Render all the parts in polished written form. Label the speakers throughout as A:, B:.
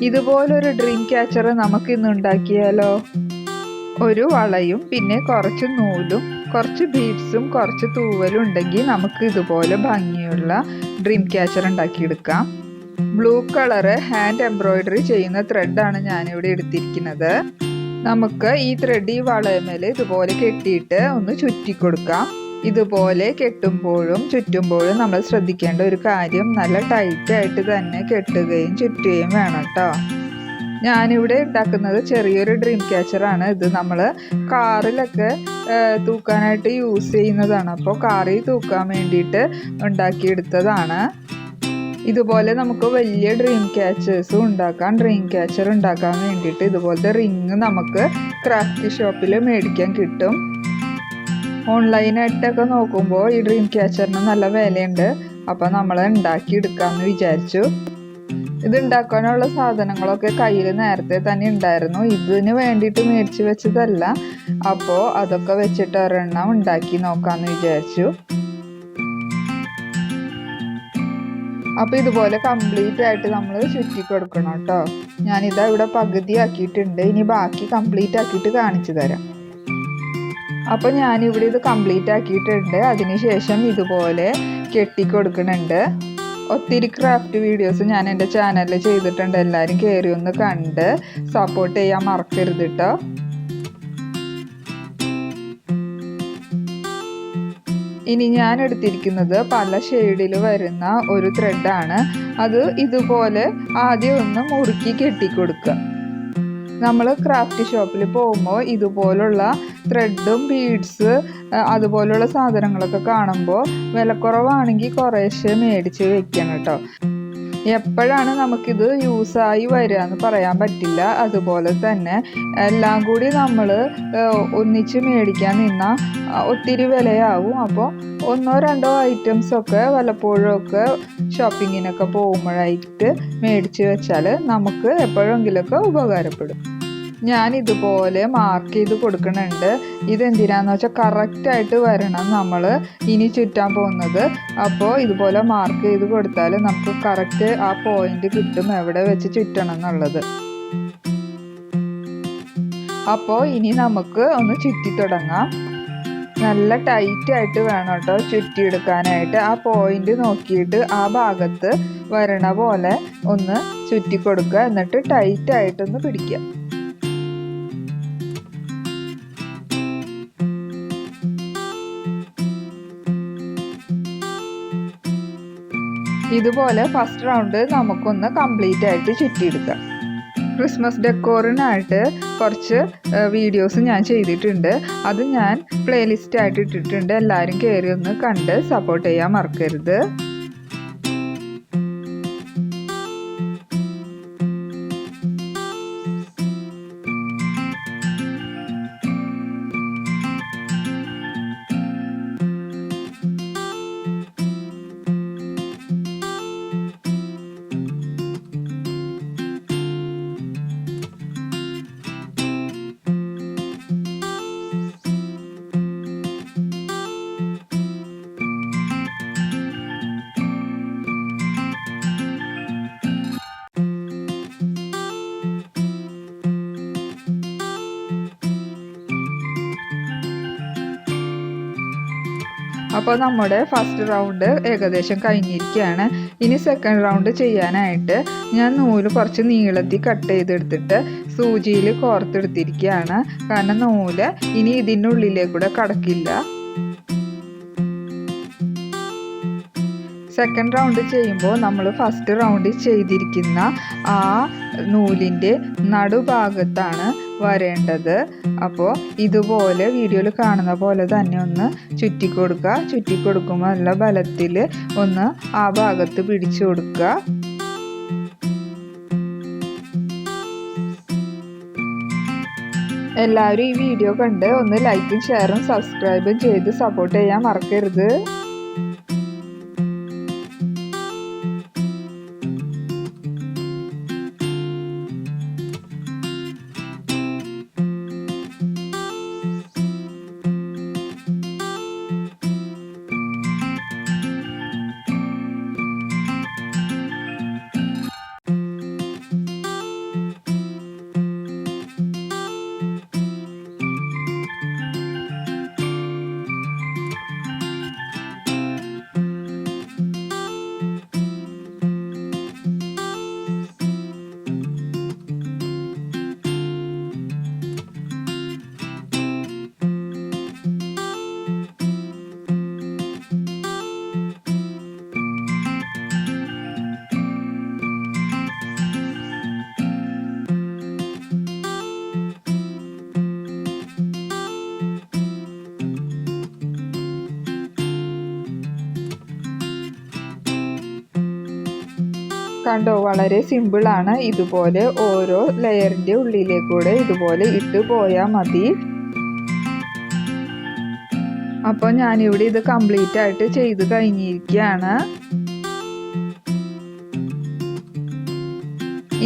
A: ഇതുപോലൊരു dream catcher നമുക്ക് ഇന്ന് ഉണ്ടാക്കിയാലോ? ഒരു വളയും പിന്നെ കുറച്ച് നൂലും കുറച്ച് ബീഡ്സും കുറച്ച് തൂവലും ഉണ്ടെങ്കിൽ നമുക്ക് ഇതുപോലെ ഭംഗിയുള്ള ഡ്രീം ക്യാച്ചർ ഉണ്ടാക്കിയെടുക്കാം. ബ്ലൂ കളറ് ഹാൻഡ് എംബ്രോയിഡറി ചെയ്യുന്ന ത്രെഡാണ് ഞാനിവിടെ എടുത്തിരിക്കുന്നത്. നമുക്ക് ഈ ത്രെഡ് ഈ വളയമേൽ ഇതുപോലെ കെട്ടിയിട്ട് ഒന്ന് ചുറ്റി കൊടുക്കാം. ഇതുപോലെ കെട്ടുമ്പോഴും ചുറ്റുമ്പോഴും നമ്മൾ ശ്രദ്ധിക്കേണ്ട ഒരു കാര്യം, നല്ല ടൈറ്റായിട്ട് തന്നെ കെട്ടുകയും ചുറ്റുകയും വേണം കേട്ടോ. ഞാനിവിടെ ഉണ്ടാക്കുന്നത് ചെറിയൊരു ഡ്രീം ക്യാച്ചറാണ്. ഇത് നമ്മൾ കാറിലൊക്കെ തൂക്കാനായിട്ട് യൂസ് ചെയ്യുന്നതാണ്. അപ്പോൾ കാറിൽ തൂക്കാൻ വേണ്ടിയിട്ട് ഉണ്ടാക്കിയെടുത്തതാണ്. ഇതുപോലെ നമുക്ക് വലിയ ഡ്രീം ക്യാച്ചേഴ്സും ഉണ്ടാക്കാം. ഡ്രീം ക്യാച്ചർ ഉണ്ടാക്കാൻ വേണ്ടിയിട്ട് ഇതുപോലത്തെ റിങ് നമുക്ക് ക്രാഫ്റ്റ് ഷോപ്പിൽ മേടിക്കാൻ കിട്ടും. ഓൺലൈനായിട്ടൊക്കെ നോക്കുമ്പോൾ ഈ ഡ്രീം ക്യാച്ചറിന് നല്ല വിലയുണ്ട്. അപ്പോൾ നമ്മൾ ഉണ്ടാക്കിയെടുക്കാമെന്ന് വിചാരിച്ചു. ഇത് ഉണ്ടാക്കാനുള്ള സാധനങ്ങളൊക്കെ കയ്യിൽ നേരത്തെ തന്നെ ഉണ്ടായിരുന്നു. ഇതിന് വേണ്ടിയിട്ട് മേടിച്ച് വെച്ചതല്ല. അപ്പോൾ അതൊക്കെ വെച്ചിട്ട് ഒരെണ്ണം ഉണ്ടാക്കി നോക്കാമെന്ന് വിചാരിച്ചു. അപ്പോൾ ഇതുപോലെ കംപ്ലീറ്റ് ആയിട്ട് നമ്മൾ ചുറ്റി കൊടുക്കണം കേട്ടോ. ഞാനിതാ ഇവിടെ പകുതി ആക്കിയിട്ടുണ്ട്. ഇനി ബാക്കി കംപ്ലീറ്റ് ആക്കിയിട്ട് കാണിച്ചു തരാം. അപ്പോൾ ഞാനിവിടെ ഇത് കംപ്ലീറ്റ് ആക്കിയിട്ടുണ്ട്. അതിനുശേഷം ഇതുപോലെ കെട്ടിക്കൊടുക്കുന്നുണ്ട്. ഒത്തിരി ക്രാഫ്റ്റ് വീഡിയോസ് ഞാൻ എൻ്റെ ചാനലിൽ ചെയ്തിട്ടുണ്ട്. എല്ലാവരും കയറി ഒന്ന് കണ്ട് സപ്പോർട്ട് ചെയ്യാൻ മറക്കരുത് കേട്ടോ. ഇനി ഞാൻ എടുത്തിരിക്കുന്നത് പല ഷെയ്ഡിൽ വരുന്ന ഒരു ത്രെഡാണ്. അത് ഇതുപോലെ ആദ്യം ഒന്ന് മുറുക്കി കെട്ടിക്കൊടുക്കുക. നമ്മൾ ക്രാഫ്റ്റ് ഷോപ്പിൽ പോകുമ്പോൾ ഇതുപോലുള്ള ത്രെഡും ബീഡ്സ് അതുപോലുള്ള സാധനങ്ങളൊക്കെ കാണുമ്പോൾ വിലക്കുറവാണെങ്കിൽ കുറേശ്ശെ മേടിച്ച് വെക്കണം കേട്ടോ. എപ്പോഴാണ് നമുക്കിത് യൂസായി വരിക എന്ന് പറയാൻ പറ്റില്ല. അതുപോലെ തന്നെ എല്ലാം കൂടി നമ്മൾ ഒന്നിച്ച് മേടിക്കാൻ നിന്നാൽ ഒത്തിരി വിലയാവും. അപ്പോൾ ഒന്നോ രണ്ടോ ഐറ്റംസൊക്കെ വല്ലപ്പോഴൊക്കെ ഷോപ്പിങ്ങിനൊക്കെ പോകുമ്പോഴായിട്ട് മേടിച്ച് വെച്ചാൽ നമുക്ക് എപ്പോഴെങ്കിലുമൊക്കെ ഉപകാരപ്പെടും. ഞാൻ ഇതുപോലെ മാർക്ക് ചെയ്ത് കൊടുക്കുന്നുണ്ട്. ഇതെന്തിനാന്ന് വെച്ചാൽ കറക്റ്റായിട്ട് വരണം നമ്മൾ ഇനി ചുറ്റാൻ പോകുന്നത്. അപ്പോൾ ഇതുപോലെ മാർക്ക് ചെയ്ത് കൊടുത്താൽ നമുക്ക് കറക്റ്റ് ആ പോയിന്റ് കിട്ടും എവിടെ വെച്ച് ചുറ്റണം എന്നുള്ളത്. അപ്പോൾ ഇനി നമുക്ക് ഒന്ന് ചുറ്റി തുടങ്ങാം. നല്ല ടൈറ്റായിട്ട് വേണം കേട്ടോ ചുറ്റിയെടുക്കാനായിട്ട്. ആ പോയിന്റ് നോക്കിയിട്ട് ആ ഭാഗത്ത് വരണ പോലെ ഒന്ന് ചുറ്റി കൊടുക്കുക. എന്നിട്ട് ടൈറ്റായിട്ടൊന്ന് പിടിക്കുക. ഇതുപോലെ ഫസ്റ്റ് റൗണ്ട് നമുക്കൊന്ന് കംപ്ലീറ്റ് ആയിട്ട് ചുറ്റിയെടുക്കാം. ക്രിസ്മസ് ഡെക്കോറിനായിട്ട് കുറച്ച് വീഡിയോസ് ഞാൻ ചെയ്തിട്ടുണ്ട്. അത് ഞാൻ പ്ലേലിസ്റ്റ് ആയിട്ട് ഇട്ടിട്ടുണ്ട്. എല്ലാവരും കയറി ഒന്ന് കണ്ട് സപ്പോർട്ട് ചെയ്യാൻ മറക്കരുത്. അപ്പോൾ നമ്മുടെ ഫസ്റ്റ് റൗണ്ട് ഏകദേശം കഴിഞ്ഞിരിക്കുകയാണ്. ഇനി സെക്കൻഡ് റൗണ്ട് ചെയ്യാനായിട്ട് ഞാൻ നൂല് കുറച്ച് നീളത്തിൽ കട്ട് ചെയ്തെടുത്തിട്ട് സൂചിയിൽ കോർത്തെടുത്തിരിക്കുകയാണ്. കാരണം നൂല് ഇനി ഇതിൻ്റെ ഉള്ളിലേക്കൂടെ കടക്കില്ല. സെക്കൻഡ് റൗണ്ട് ചെയ്യുമ്പോൾ നമ്മൾ ഫസ്റ്റ് റൗണ്ടിൽ ചെയ്തിരിക്കുന്ന ആ നൂലിൻ്റെ നടുഭാഗത്താണ് വരേണ്ടത്. അപ്പോൾ ഇതുപോലെ വീഡിയോയിൽ കാണുന്ന പോലെ തന്നെ ഒന്ന് ചുറ്റിക്കൊടുക്കുക. ചുറ്റിക്കൊടുക്കുമ്പോൾ നല്ല ബലത്തിൽ ഒന്ന് ആ ഭാഗത്ത് പിടിച്ചു കൊടുക്കുക. എല്ലാവരും ഈ വീഡിയോ കണ്ട് ഒന്ന് ലൈക്കും ഷെയറും സബ്സ്ക്രൈബും ചെയ്ത് സപ്പോർട്ട് ചെയ്യാൻ മറക്കരുത്. കണ്ടോ, വളരെ സിമ്പിളാണ്. ഇതുപോലെ ഓരോ ലെയറിൻ്റെ ഉള്ളിലേക്കൂടെ ഇതുപോലെ ഇട്ട് പോയാൽ മതി. അപ്പോൾ ഞാനിവിടെ ഇത് കംപ്ലീറ്റ് ആയിട്ട് ചെയ്ത് കഴിഞ്ഞിരിക്കുകയാണ്.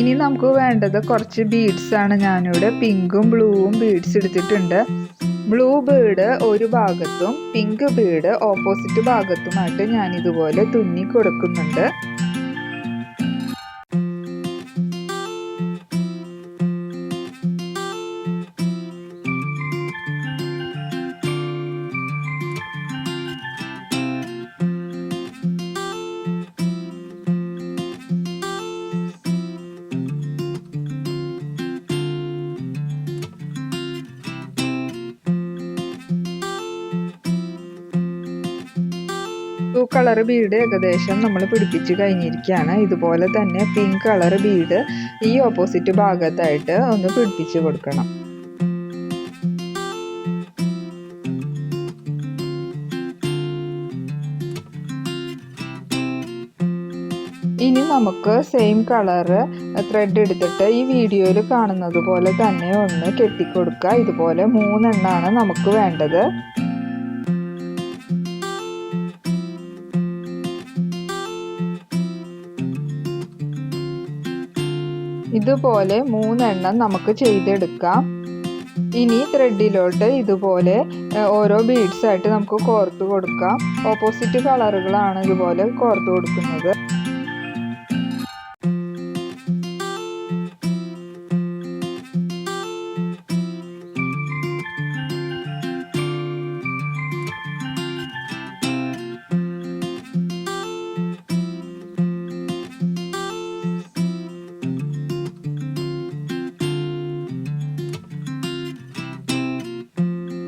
A: ഇനി നമുക്ക് വേണ്ടത് കുറച്ച് ബീഡ്സ് ആണ്. ഞാനിവിടെ പിങ്കും ബ്ലൂവും ബീഡ്സ് എടുത്തിട്ടുണ്ട്. ബ്ലൂ ബീഡ് ഒരു ഭാഗത്തും പിങ്ക് ബീഡ് ഓപ്പോസിറ്റ് ഭാഗത്തുമായിട്ട് ഞാനിതുപോലെ തുന്നി കൊടുക്കുന്നുണ്ട്. ബ്ലൂ കളർ ബീഡ് ഏകദേശം നമ്മൾ പിടിപ്പിച്ച് കഴിഞ്ഞിരിക്കുകയാണ്. ഇതുപോലെ തന്നെ പിങ്ക് കളർ ബീഡ് ഈ ഓപ്പോസിറ്റ് ഭാഗത്തായിട്ട് ഒന്ന് പിടിപ്പിച്ച് കൊടുക്കണം. ഇനി നമുക്ക് സെയിം കളറ് ത്രെഡ് എടുത്തിട്ട് ഈ വീഡിയോയിൽ കാണുന്നത് പോലെ തന്നെ ഒന്ന് കെട്ടിക്കൊടുക്കുക. ഇതുപോലെ 3 എണ്ണമാണ് നമുക്ക് വേണ്ടത്. ഇതുപോലെ 3 എണ്ണം നമുക്ക് ചെയ്തെടുക്കാം. ഇനി ത്രെഡിലോട്ട് ഇതുപോലെ ഓരോ ബീഡ്സ് ആയിട്ട് നമുക്ക് കോർത്ത് കൊടുക്കാം. ഓപ്പോസിറ്റ് കളറുകളാണ് ഇതുപോലെ കോർത്ത് കൊടുക്കുന്നത്.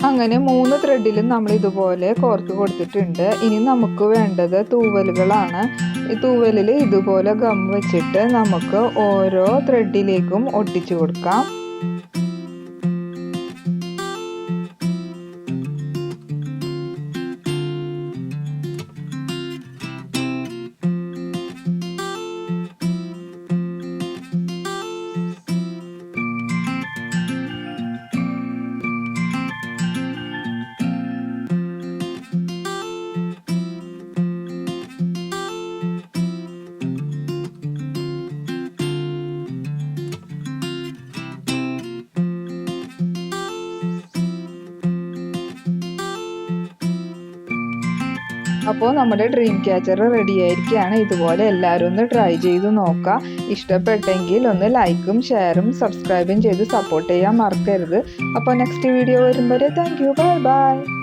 A: അങ്ങനെ 3 ത്രെഡിലും നമ്മൾ ഇതുപോലെ കോർത്ത് കൊടുത്തിട്ടുണ്ട്. ഇനി നമുക്ക് വേണ്ടത് തൂവലുകളാണ്. ഈ തൂവലിൽ ഇതുപോലെ ഗം വെച്ചിട്ട് നമുക്ക് ഓരോ ത്രെഡിലേക്കും ഒട്ടിച്ചു കൊടുക്കാം. അപ്പോൾ നമ്മുടെ ഡ്രീം ക്യാച്ചർ റെഡി ആയിരിക്കുകയാണ്. ഇതുപോലെ എല്ലാവരും ഒന്ന് ട്രൈ ചെയ്ത് നോക്കുക. ഇഷ്ടപ്പെട്ടെങ്കിൽ ഒന്ന് ലൈക്കും ഷെയറും സബ്സ്ക്രൈബും ചെയ്ത് സപ്പോർട്ട് ചെയ്യാൻ മറക്കരുത്. അപ്പോൾ നെക്സ്റ്റ് വീഡിയോ വരുമ്പോൾ താങ്ക് യു, ബൈ ബൈ.